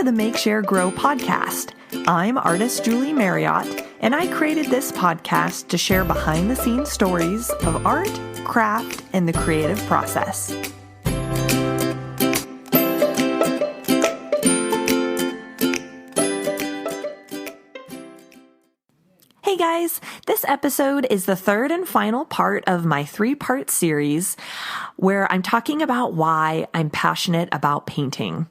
the Make, Share, Grow podcast. I'm artist Julie Marriott, and I created this podcast to share behind-the-scenes stories of art, craft, and the creative process. Hey guys, this episode is the third and final part of my three-part series where I'm talking about why I'm passionate about painting.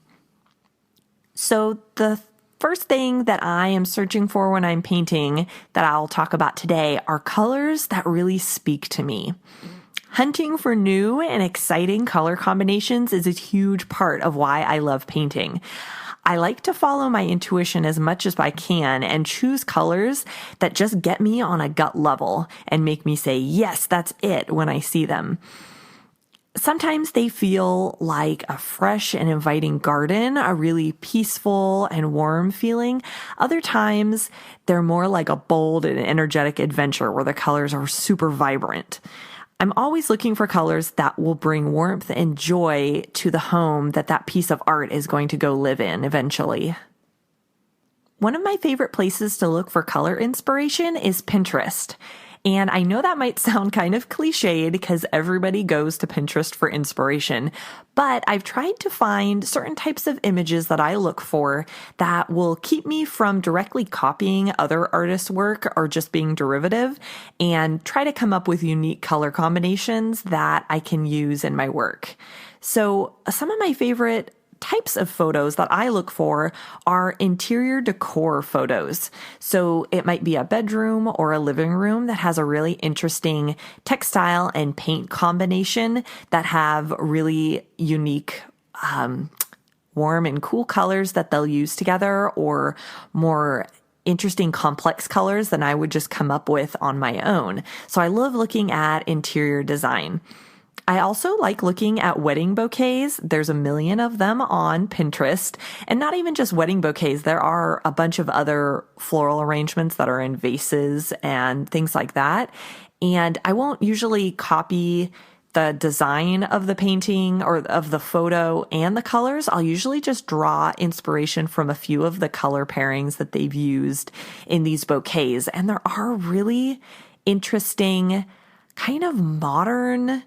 So the first thing that I am searching for when I'm painting that I'll talk about today are colors that really speak to me. Hunting for new and exciting color combinations is a huge part of why I love painting. I like to follow my intuition as much as I can and choose colors that just get me on a gut level and make me say, yes, that's it when I see them. Sometimes they feel like a fresh and inviting garden, a really peaceful and warm feeling. Other times, they're more like a bold and energetic adventure where the colors are super vibrant. I'm always looking for colors that will bring warmth and joy to the home that piece of art is going to go live in eventually. One of my favorite places to look for color inspiration is Pinterest. And I know that might sound kind of cliched because everybody goes to Pinterest for inspiration, but I've tried to find certain types of images that I look for that will keep me from directly copying other artists' work or just being derivative, and try to come up with unique color combinations that I can use in my work. So some of my favorite types of photos that I look for are interior decor photos. So it might be a bedroom or a living room that has a really interesting textile and paint combination that have really unique, warm and cool colors that they'll use together, or more interesting complex colors than I would just come up with on my own. So I love looking at interior design. I also like looking at wedding bouquets. There's a million of them on Pinterest, and not even just wedding bouquets. There are a bunch of other floral arrangements that are in vases and things like that. And I won't usually copy the design of the painting or of the photo and the colors. I'll usually just draw inspiration from a few of the color pairings that they've used in these bouquets. And there are really interesting, kind of modern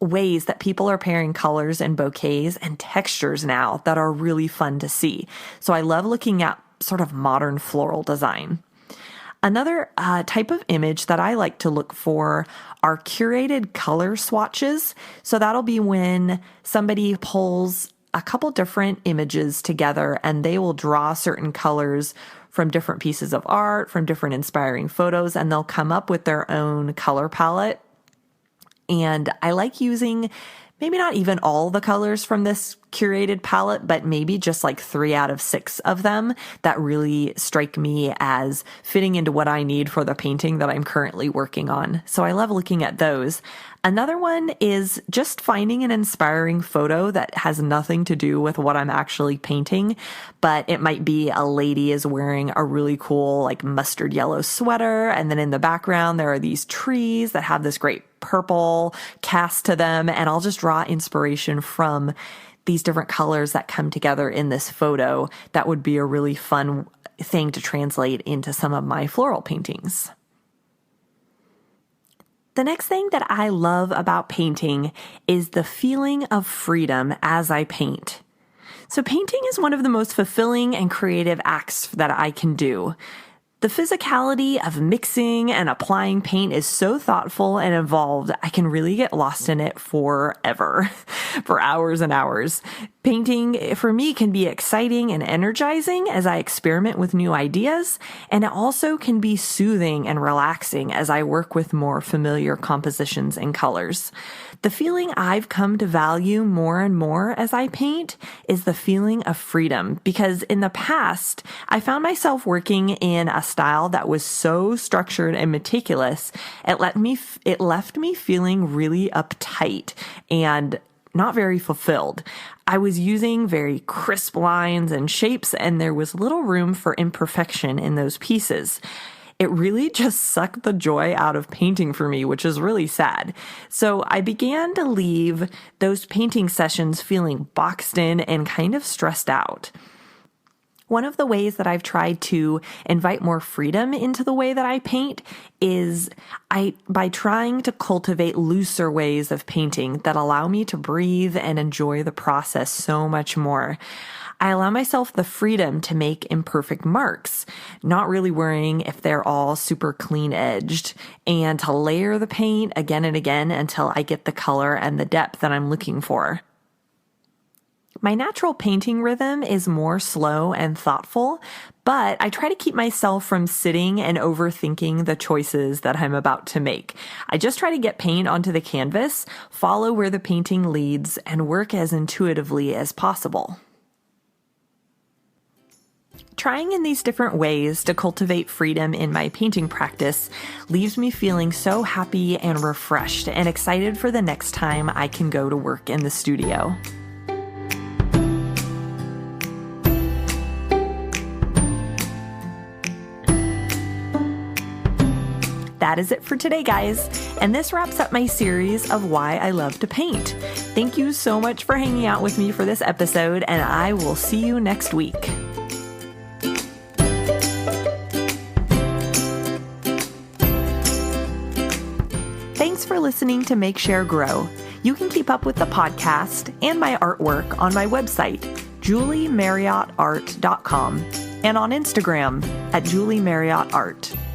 ways that people are pairing colors and bouquets and textures now that are really fun to see. So I love looking at sort of modern floral design. Another type of image that I like to look for are curated color swatches. So that'll be when somebody pulls a couple different images together and they will draw certain colors from different pieces of art, from different inspiring photos, and they'll come up with their own color palette. And I like using maybe not even all the colors from this curated palette, but maybe just like 3 out of 6 of them that really strike me as fitting into what I need for the painting that I'm currently working on. So I love looking at those. Another one is just finding an inspiring photo that has nothing to do with what I'm actually painting, but it might be a lady is wearing a really cool like mustard yellow sweater, and then in the background there are these trees that have this great purple cast to them, and I'll just draw inspiration from these different colors that come together in this photo. That would be a really fun thing to translate into some of my floral paintings. The next thing that I love about painting is the feeling of freedom as I paint. So painting is one of the most fulfilling and creative acts that I can do. The physicality of mixing and applying paint is so thoughtful and involved, I can really get lost in it forever, for hours and hours. Painting, for me, can be exciting and energizing as I experiment with new ideas, and it also can be soothing and relaxing as I work with more familiar compositions and colors. The feeling I've come to value more and more as I paint is the feeling of freedom, because in the past, I found myself working in a style that was so structured and meticulous, it left me feeling really uptight and not very fulfilled. I was using very crisp lines and shapes, and there was little room for imperfection in those pieces. It really just sucked the joy out of painting for me, which is really sad. So I began to leave those painting sessions feeling boxed in and kind of stressed out. One of the ways that I've tried to invite more freedom into the way that I paint is by trying to cultivate looser ways of painting that allow me to breathe and enjoy the process so much more. I allow myself the freedom to make imperfect marks, not really worrying if they're all super clean edged, and to layer the paint again and again until I get the color and the depth that I'm looking for. My natural painting rhythm is more slow and thoughtful, but I try to keep myself from sitting and overthinking the choices that I'm about to make. I just try to get paint onto the canvas, follow where the painting leads, and work as intuitively as possible. Trying in these different ways to cultivate freedom in my painting practice leaves me feeling so happy and refreshed and excited for the next time I can go to work in the studio. That is it for today, guys. And this wraps up my series of why I love to paint. Thank you so much for hanging out with me for this episode, and I will see you next week. Thanks for listening to Make, Share, Grow. You can keep up with the podcast and my artwork on my website, juliemarriottart.com, and on Instagram at juliemarriottart.